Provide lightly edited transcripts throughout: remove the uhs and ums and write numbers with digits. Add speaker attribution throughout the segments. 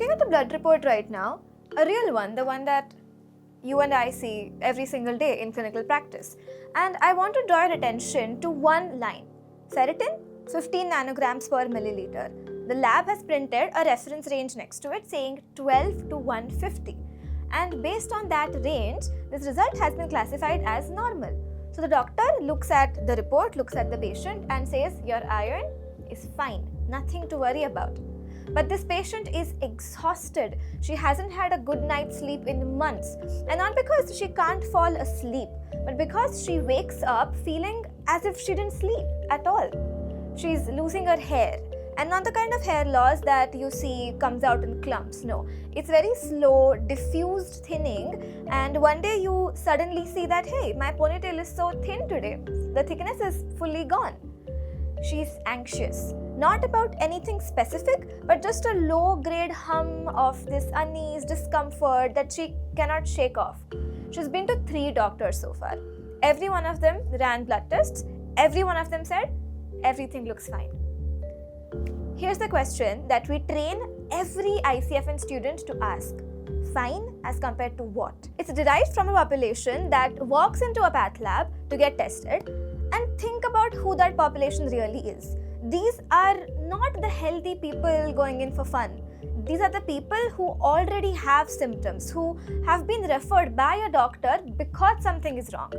Speaker 1: looking at the blood report right now, a real one, the one that you and I see every single day in clinical practice. And I want to draw your attention to one line. Ferritin, 15 nanograms per milliliter. The lab has printed a reference range next to it saying 12 to 150. And based on that range, this result has been classified as normal. So the doctor looks at the report, looks at the patient and says, your iron is fine, nothing to worry about. But this patient is exhausted. She hasn't had a good night's sleep in months. And not because she can't fall asleep, but because she wakes up feeling as if she didn't sleep at all. She's losing her hair. And not the kind of hair loss that you see comes out in clumps. No, it's very slow, diffused thinning. And one day you suddenly see that, hey, my ponytail is so thin today. The thickness is fully gone. She's anxious. Not about anything specific, but just a low-grade hum of this unease, discomfort that she cannot shake off. She's been to 3 doctors so far. Every one of them ran blood tests. Every one of them said, everything looks fine. Here's the question that we train every iCFN student to ask. Fine as compared to what? It's derived from a population that walks into a path lab to get tested, and think about who that population really is. These are not the healthy people going in for fun. These are the people who already have symptoms, who have been referred by a doctor because something is wrong.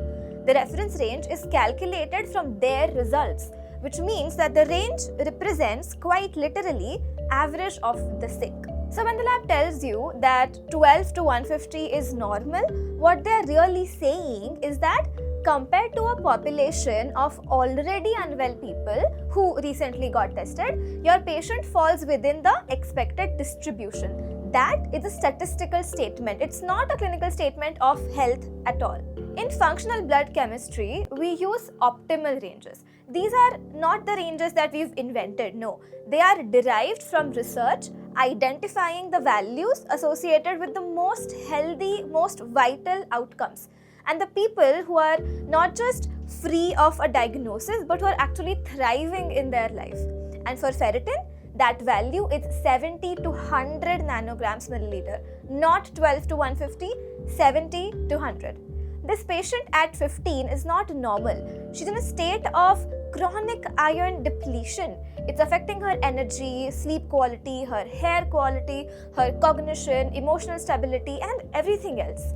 Speaker 1: The reference range is calculated from their results, which means that the range represents quite literally average of the sick. So when the lab tells you that 12 to 150 is normal, what they're really saying is that compared to a population of already unwell people who recently got tested, your patient falls within the expected distribution. That is a statistical statement. It's not a clinical statement of health at all. In functional blood chemistry, we use optimal ranges. These are not the ranges that we've invented, no. They are derived from research identifying the values associated with the most healthy, most vital outcomes. And the people who are not just free of a diagnosis, but who are actually thriving in their life. And for ferritin, that value is 70 to 100 nanograms milliliter, not 12 to 150, 70 to 100. This patient at 15 is not normal. She's in a state of chronic iron depletion. It's affecting her energy, sleep quality, her hair quality, her cognition, emotional stability, and everything else.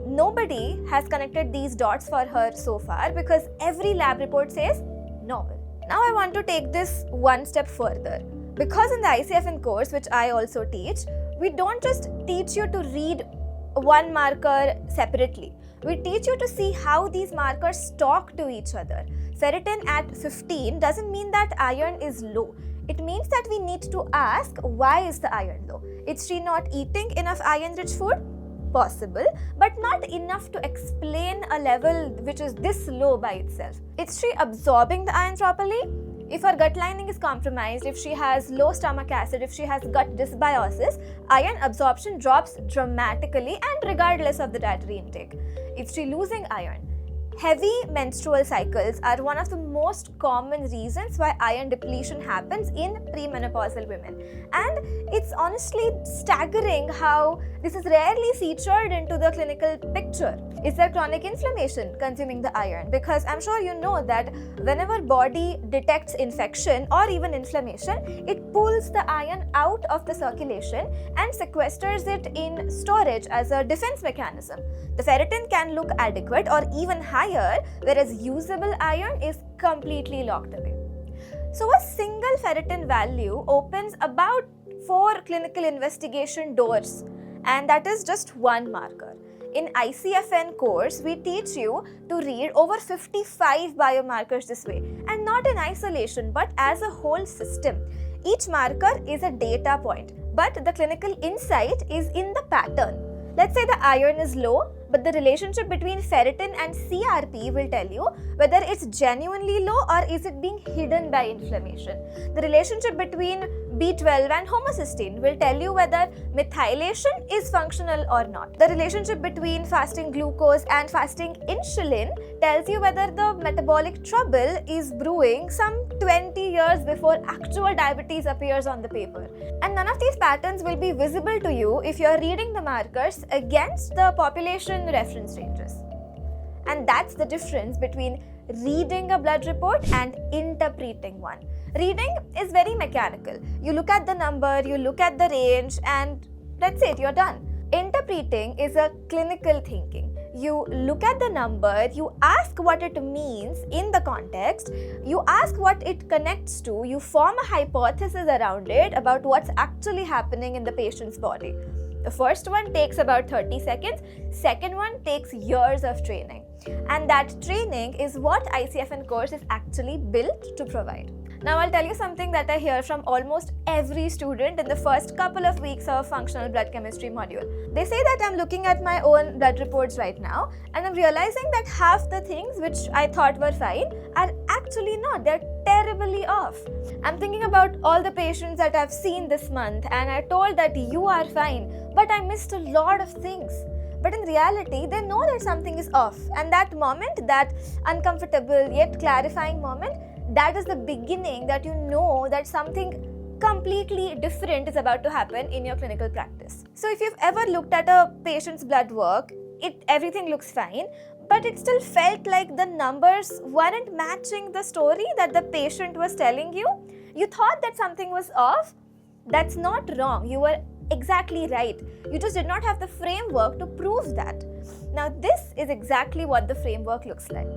Speaker 1: Nobody has connected these dots for her so far because every lab report says normal. Now I want to take this one step further. Because in the iCFN course, which I also teach, we don't just teach you to read one marker separately. We teach you to see how these markers talk to each other. Ferritin at 15 doesn't mean that iron is low. It means that we need to ask, why is the iron low? Is she not eating enough iron-rich food? Possible, but not enough to explain a level which is this low by itself. Is she absorbing the iron properly? If her gut lining is compromised, if she has low stomach acid, if she has gut dysbiosis, iron absorption drops dramatically and regardless of the dietary intake. Is she losing iron? Heavy menstrual cycles are one of the most common reasons why iron depletion happens in premenopausal women. And it's honestly staggering how this is rarely featured into the clinical picture. Is there chronic inflammation consuming the iron? Because I'm sure you know that whenever body detects infection or even inflammation, it pulls the iron out of the circulation and sequesters it in storage as a defense mechanism. The ferritin can look adequate or even higher, whereas usable iron is completely locked away. So a single ferritin value opens about 4 clinical investigation doors, and that is just one marker. In iCFN course, we teach you to read over 55 biomarkers this way, and not in isolation, but as a whole system. Each marker is a data point, but the clinical insight is in the pattern. Let's say the iron is low, But the relationship between ferritin and CRP will tell you whether it's genuinely low or is it being hidden by inflammation. The relationship between B12 and homocysteine will tell you whether methylation is functional or not. The relationship between fasting glucose and fasting insulin tells you whether the metabolic trouble is brewing some 20 years before actual diabetes appears on the paper. And none of these patterns will be visible to you if you're reading the markers against the population reference ranges. And that's the difference between reading a blood report and interpreting one. Reading is very mechanical. You look at the number, you look at the range, and that's it, you're done. Interpreting is a clinical thinking. You look at the number, you ask what it means in the context, you ask what it connects to, you form a hypothesis around it about what's actually happening in the patient's body. The first one takes about 30 seconds, second one takes years of training. And that training is what iCFN course is actually built to provide. Now I'll tell you something that I hear from almost every student in the first couple of weeks of functional blood chemistry module. They say that I'm looking at my own blood reports right now and I'm realizing that half the things which I thought were fine are actually not. They're terribly off. I'm thinking about all the patients that I've seen this month and I told that you are fine, but I missed a lot of things. But in reality, they know that something is off, and that moment, that uncomfortable yet clarifying moment, that is the beginning that you know that something completely different is about to happen in your clinical practice. So if you've ever looked at a patient's blood work, everything looks fine, but it still felt like the numbers weren't matching the story that the patient was telling you, you thought that something was off, that's not wrong. You were exactly right. You just did not have the framework to prove that. Now this is exactly what the framework looks like.